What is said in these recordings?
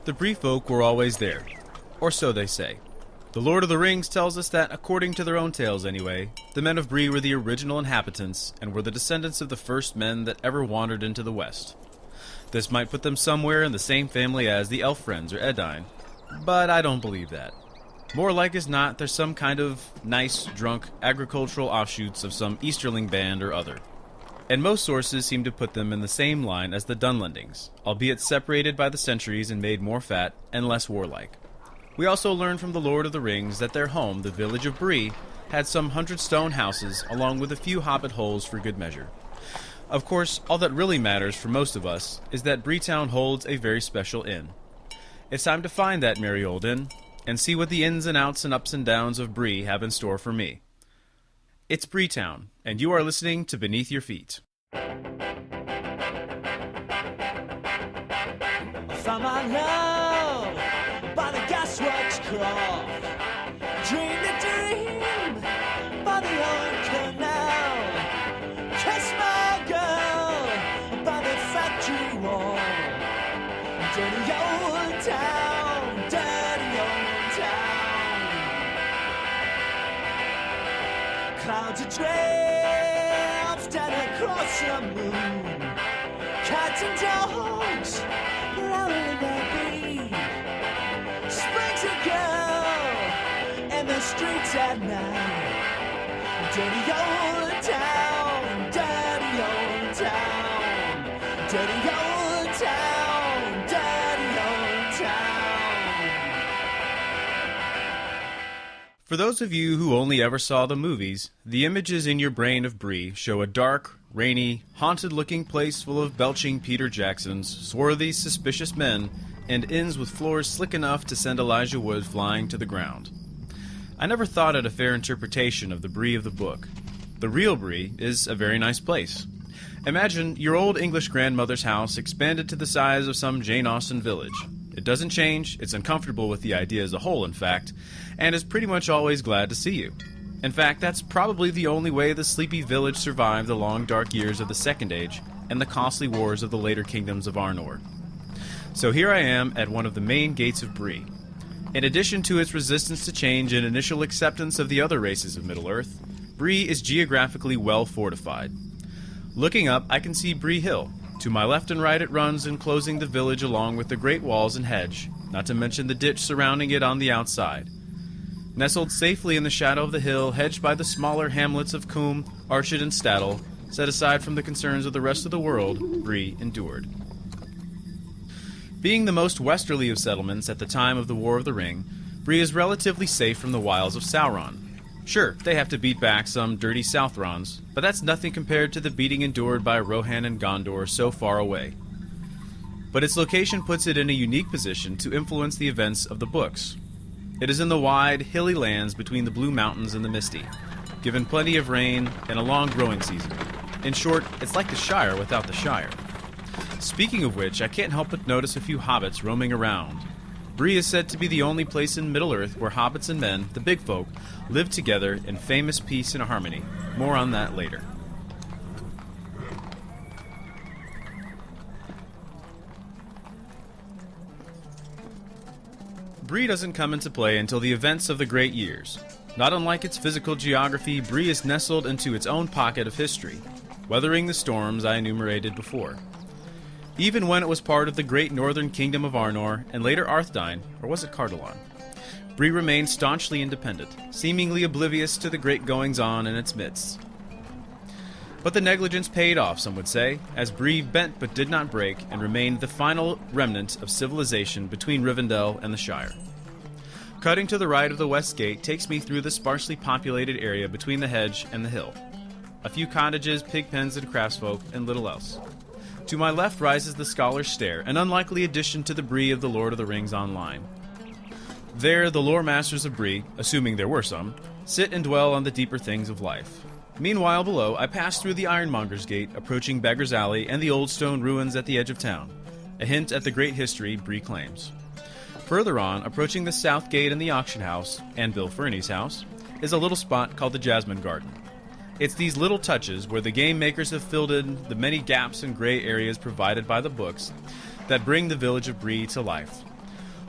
The Bree folk were always there, or so they say. The Lord of the Rings tells us that, according to their own tales anyway, the men of Bree were the original inhabitants and were the descendants of the first men that ever wandered into the West. This might put them somewhere in the same family as the Elf Friends or Edain, but I don't believe that. More like as not, they're some kind of nice, drunk, agricultural offshoots of some Easterling band or other. And most sources seem to put them in the same line as the Dunlendings, albeit separated by the centuries and made more fat and less warlike. We also learn from the Lord of the Rings that their home, the village of Bree, had some 100 stone houses along with a few hobbit holes for good measure. Of course, all that really matters for most of us is that Bree-town holds a very special inn. It's time to find that merry old inn and see what the ins and outs and ups and downs of Bree have in store for me. It's Bree-town, and you are listening to Beneath Your Feet. I found my love by the gasworks croft. Dreamed a dream by the old canal. Kissed my girl by the factory wall. Dirty old town, dirty old town. Clouds adrift and across the moon. Cats and dogs prowling their beat. Springs a girl in the streets at night. Dirty old town, dirty old town. Dirty old town, dirty old town. For those of you who only ever saw the movies, the images in your brain of Bree show a dark, rainy, haunted-looking place full of belching Peter Jacksons, swarthy, suspicious men, and inns with floors slick enough to send Elijah Wood flying to the ground. I never thought it a fair interpretation of the Bree of the book. The real Bree is a very nice place. Imagine your old English grandmother's house expanded to the size of some Jane Austen village. It doesn't change, it's uncomfortable with the idea as a whole, in fact, and is pretty much always glad to see you. In fact, that's probably the only way the sleepy village survived the long dark years of the Second Age and the costly wars of the later kingdoms of Arnor. So here I am at one of the main gates of Bree. In addition to its resistance to change and initial acceptance of the other races of Middle-earth, Bree is geographically well fortified. Looking up, I can see Bree Hill. To my left and right it runs, enclosing the village along with the great walls and hedge, not to mention the ditch surrounding it on the outside. Nestled safely in the shadow of the hill, hedged by the smaller hamlets of Coombe, Archett, and Staddle, set aside from the concerns of the rest of the world, Bree endured. Being the most westerly of settlements at the time of the War of the Ring, Bree is relatively safe from the wiles of Sauron. Sure, they have to beat back some dirty Southrons, but that's nothing compared to the beating endured by Rohan and Gondor so far away. But its location puts it in a unique position to influence the events of the books. It is in the wide, hilly lands between the Blue Mountains and the Misty, given plenty of rain and a long growing season. In short, it's like the Shire without the Shire. Speaking of which, I can't help but notice a few hobbits roaming around. Bree is said to be the only place in Middle-earth where hobbits and men, the big folk, live together in famous peace and harmony. More on that later. Bree doesn't come into play until the events of the Great Years. Not unlike its physical geography, Bree is nestled into its own pocket of history, weathering the storms I enumerated before. Even when it was part of the great northern kingdom of Arnor, and later Arthedain, or was it Cardolan, Bree remained staunchly independent, seemingly oblivious to the great goings-on in its midst. But the negligence paid off, some would say, as Bree bent but did not break, and remained the final remnant of civilization between Rivendell and the Shire. Cutting to the right of the west gate takes me through the sparsely populated area between the hedge and the hill. A few cottages, pig pens, and craftsfolk, and little else. To my left rises the Scholar's Stair, an unlikely addition to the Bree of the Lord of the Rings Online. There, the lore masters of Bree, assuming there were some, sit and dwell on the deeper things of life. Meanwhile, below, I pass through the Ironmonger's Gate, approaching Beggar's Alley and the old stone ruins at the edge of town, a hint at the great history Bree claims. Further on, approaching the South Gate and the Auction House, and Bill Ferny's house, is a little spot called the Jasmine Garden. It's these little touches where the game makers have filled in the many gaps and gray areas provided by the books that bring the village of Bree to life.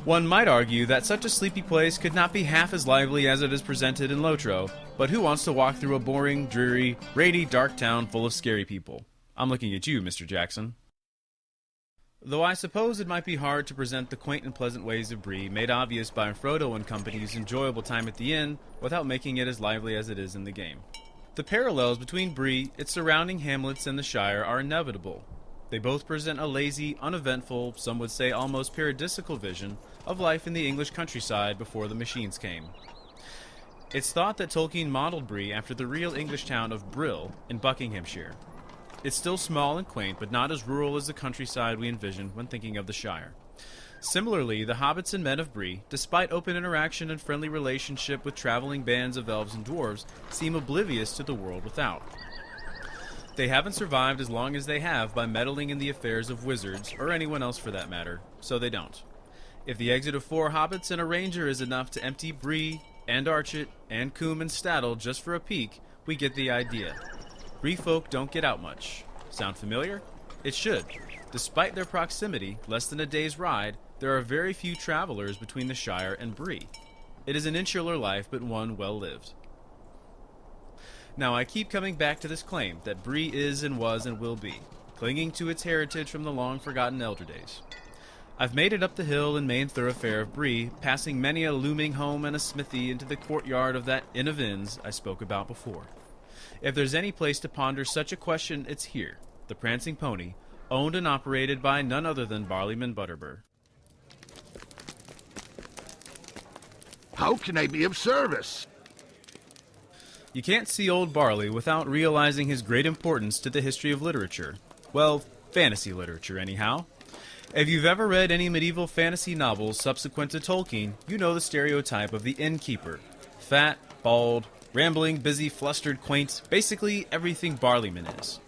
One might argue that such a sleepy place could not be half as lively as it is presented in LOTRO, but who wants to walk through a boring, dreary, rainy, dark town full of scary people? I'm looking at you, Mr. Jackson. Though I suppose it might be hard to present the quaint and pleasant ways of Bree made obvious by Frodo and company's enjoyable time at the inn without making it as lively as it is in the game. The parallels between Bree, its surrounding hamlets, and the Shire are inevitable. They both present a lazy, uneventful, some would say almost paradisical vision of life in the English countryside before the machines came. It's thought that Tolkien modeled Bree after the real English town of Brill in Buckinghamshire. It's still small and quaint, but not as rural as the countryside we envision when thinking of the Shire. Similarly, the hobbits and men of Bree, despite open interaction and friendly relationship with traveling bands of elves and dwarves, seem oblivious to the world without. They haven't survived as long as they have by meddling in the affairs of wizards, or anyone else for that matter, so they don't. If the exit of 4 hobbits and a ranger is enough to empty Bree, and Archet, and Coombe and Staddle just for a peek, we get the idea. Bree folk don't get out much. Sound familiar? It should. Despite their proximity, less than a day's ride, there are very few travelers between the Shire and Bree. It is an insular life, but one well lived. Now I keep coming back to this claim that Bree is and was and will be, clinging to its heritage from the long-forgotten elder days. I've made it up the hill and main thoroughfare of Bree, passing many a looming home and a smithy into the courtyard of that Inn of Inns I spoke about before. If there's any place to ponder such a question, it's here, the Prancing Pony, owned and operated by none other than Barleyman Butterbur. How can I be of service? You can't see old Barley without realizing his great importance to the history of literature. Well, fantasy literature, anyhow. If you've ever read any medieval fantasy novels subsequent to Tolkien, you know the stereotype of the innkeeper. Fat, bald, rambling, busy, flustered, quaint, basically everything Barleyman is.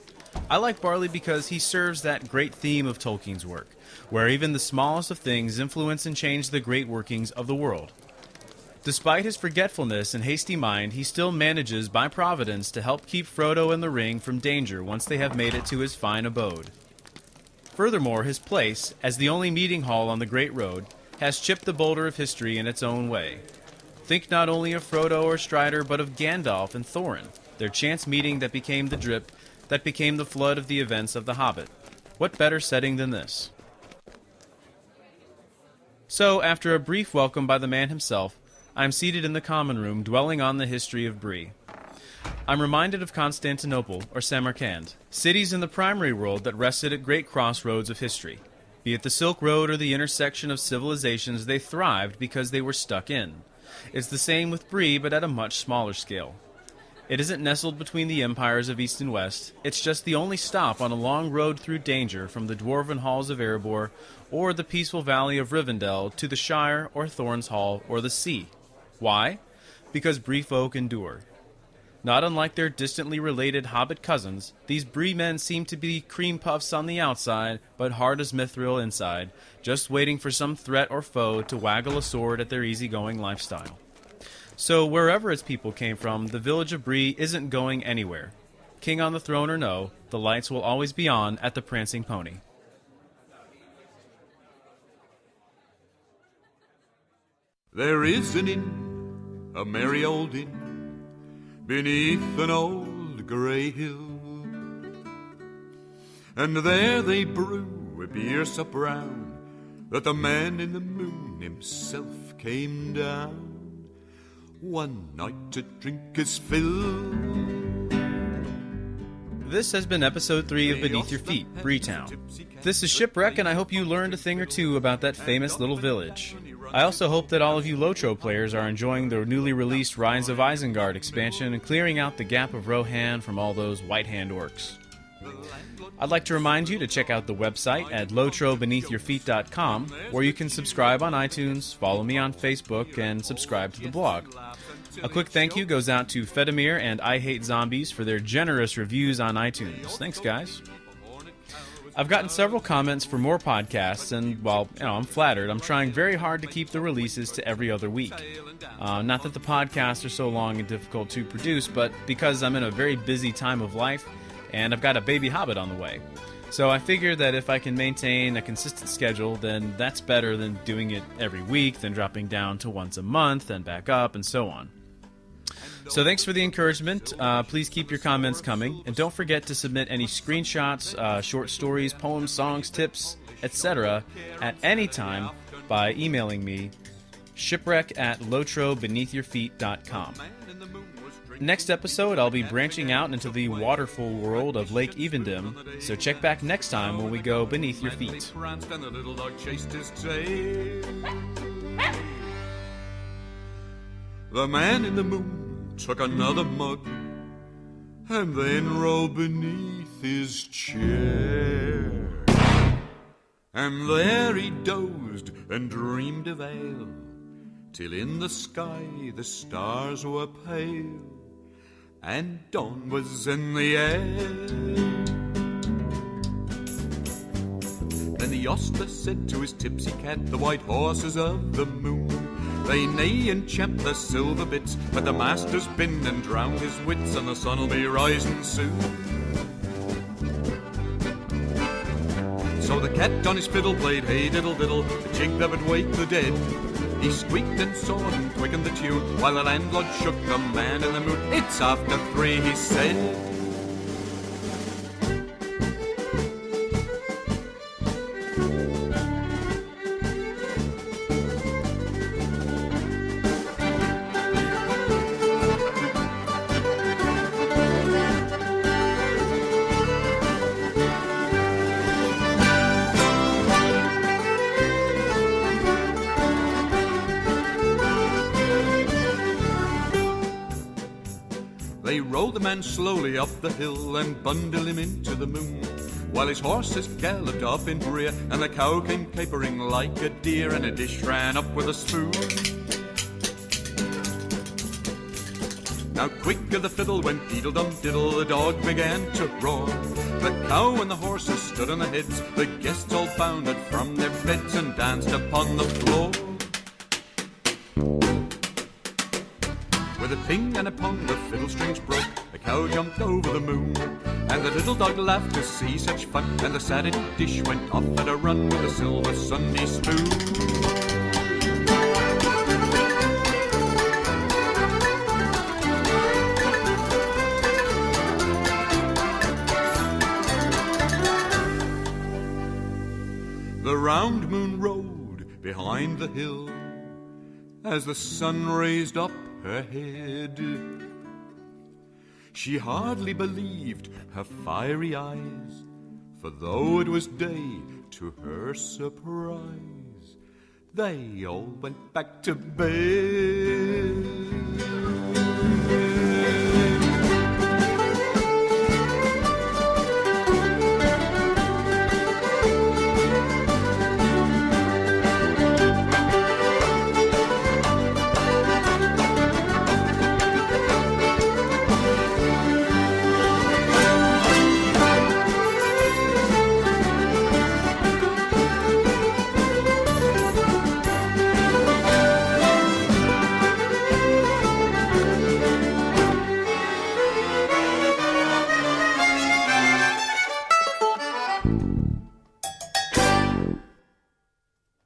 I like Barley because he serves that great theme of Tolkien's work, where even the smallest of things influence and change the great workings of the world. Despite his forgetfulness and hasty mind, he still manages, by providence, to help keep Frodo and the Ring from danger once they have made it to his fine abode. Furthermore, his place, as the only meeting hall on the Great Road, has chipped the boulder of history in its own way. Think not only of Frodo or Strider, but of Gandalf and Thorin, their chance meeting that became the drip, that became the flood of the events of The Hobbit. What better setting than this? So, after a brief welcome by the man himself, I am seated in the common room dwelling on the history of Bree. I'm reminded of Constantinople or Samarkand, cities in the primary world that rested at great crossroads of history. Be it the Silk Road or the intersection of civilizations, they thrived because they were stuck in. It's the same with Bree, but at a much smaller scale. It isn't nestled between the empires of East and West, it's just the only stop on a long road through danger from the dwarven halls of Erebor or the peaceful valley of Rivendell to the Shire or Thorn's Hall or the sea. Why? Because Bree folk endure. Not unlike their distantly related hobbit cousins, these Bree men seem to be cream puffs on the outside, but hard as mithril inside, just waiting for some threat or foe to waggle a sword at their easygoing lifestyle. So wherever its people came from, the village of Bree isn't going anywhere. King on the throne or no, the lights will always be on at the Prancing Pony. There is an inn, a merry old inn, beneath an old grey hill. And there they brew a beer so brown that the man in the moon himself came down one night to drink his fill. This has been episode 3 of Beneath Your Feet, Bree-town. This is Shipwreck, and I hope you learned a thing or two about that famous little village. I also hope that all of you LOTRO players are enjoying the newly released Rise of Isengard expansion and clearing out the Gap of Rohan from all those White Hand orcs. I'd like to remind you to check out the website at lotrobeneathyourfeet.com, where you can subscribe on iTunes, follow me on Facebook, and subscribe to the blog. A quick thank you goes out to Fedamir and I Hate Zombies for their generous reviews on iTunes. Thanks, guys. I've gotten several comments for more podcasts, and while I'm flattered, I'm trying very hard to keep the releases to every other week. Not that the podcasts are so long and difficult to produce, but because I'm in a very busy time of life, and I've got a baby hobbit on the way. So I figured that if I can maintain a consistent schedule, then that's better than doing it every week, then dropping down to once a month, then back up, and so on. So thanks for the encouragement. Please keep your comments coming. And don't forget to submit any screenshots, short stories, poems, songs, tips, etc. at any time by emailing me, shipwreck@lotrobeneathyourfeet.com. Next episode, I'll be branching out into the waterful world of Lake Evendim, so check back next time when we go beneath your feet. The man in the moon took another mug and then rolled beneath his chair. And there he dozed and dreamed of ale, till in the sky the stars were pale, and dawn was in the air. Then the ostler said to his tipsy cat, the white horses of the moon, they neigh and champ their silver bits, but the master's been and drowned his wits, and the sun'll be rising soon. So the cat on his fiddle played hey diddle diddle, the jig that would wake the dead. He squeaked and sawed and quickened the tune, while the landlord shook the man in the moon. It's after 3, he said. They rolled the man slowly up the hill and bundled him into the moon, while his horses galloped up in rear, and the cow came capering like a deer, and a dish ran up with a spoon. Now quicker the fiddle went diddle-dum-diddle, the dog began to roar. The cow and the horses stood on their heads, the guests all bounded from their beds and danced upon the floor. With a ping and a pong the fiddle strings broke, the cow jumped over the moon, and the little dog laughed to see such fun, and the sad dish went off at a run with a silver Sunday spoon. The round moon rode behind the hill as the sun raised up her head. She hardly believed her fiery eyes, for though it was day, to her surprise, they all went back to bed.